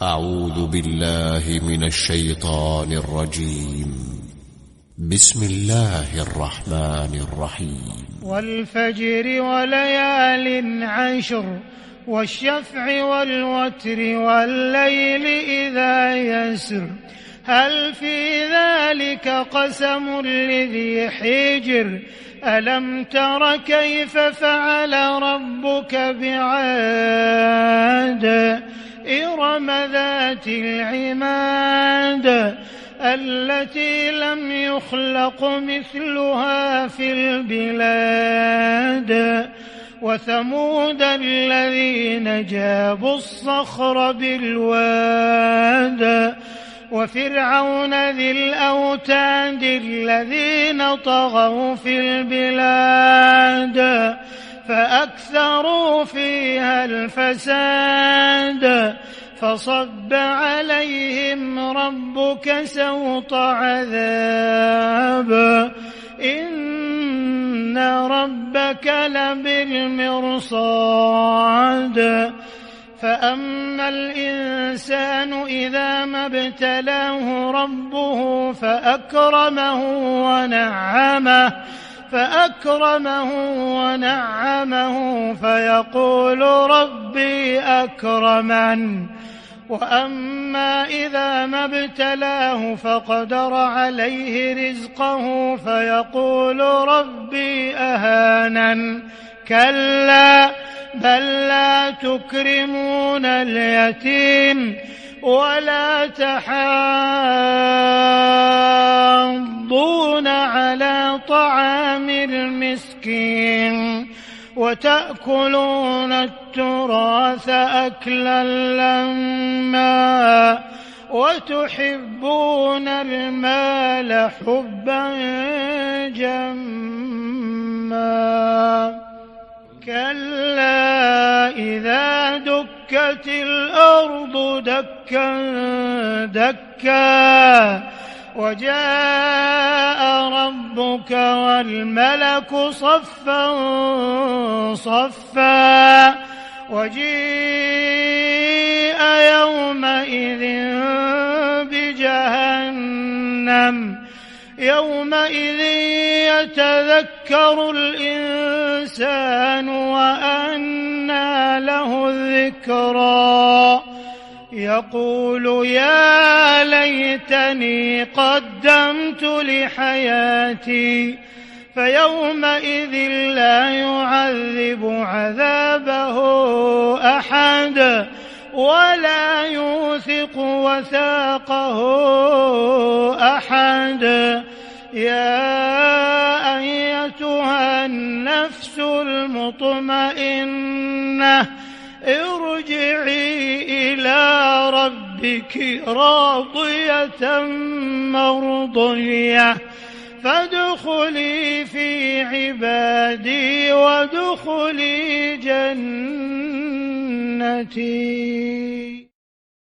أعوذ بالله من الشيطان الرجيم. بسم الله الرحمن الرحيم. والفجر وليال عشر والشفع والوتر والليل إذا يسر هل في ذلك قسم لذي حجر ألم تر كيف فعل ربك بعاد إرم ذات العماد التي لم يخلق مثلها في البلاد وثمود الذين جابوا الصخر بالواد وفرعون ذي الأوتاد الذين طغوا في البلاد فأكثروا فيها الفساد فصب عليهم ربك سوط عذاب إن ربك لبالمرصاد فأما الإنسان إذا ما ابتلاه ربه فأكرمه ونعمه فيقول ربي أكرمن وأما إذا ما ابتلاه فقدر عليه رزقه فيقول ربي أهانن كلا بل لا تكرمون اليتيم ولا تحاضون على طعام المسكين وتأكلون التراث أكلا لما وتحبون المال حبا جما كلا إذا دكت الأرض دكا دكا وجاء ربك والملك صفا صفا وجيء يومئذ بجهنم يومئذ يتذكر الإنسان وأنى له الذكرى يقول يا ليتني قدمت لحياتي فيومئذ لا يعذب عذابه أحد ولا يوثق وثاقه أحد يا أيتها النفس المطمئنة ارجعي إلى ربك راضية مرضية فادخلي في عبادي وادخلي جنتي.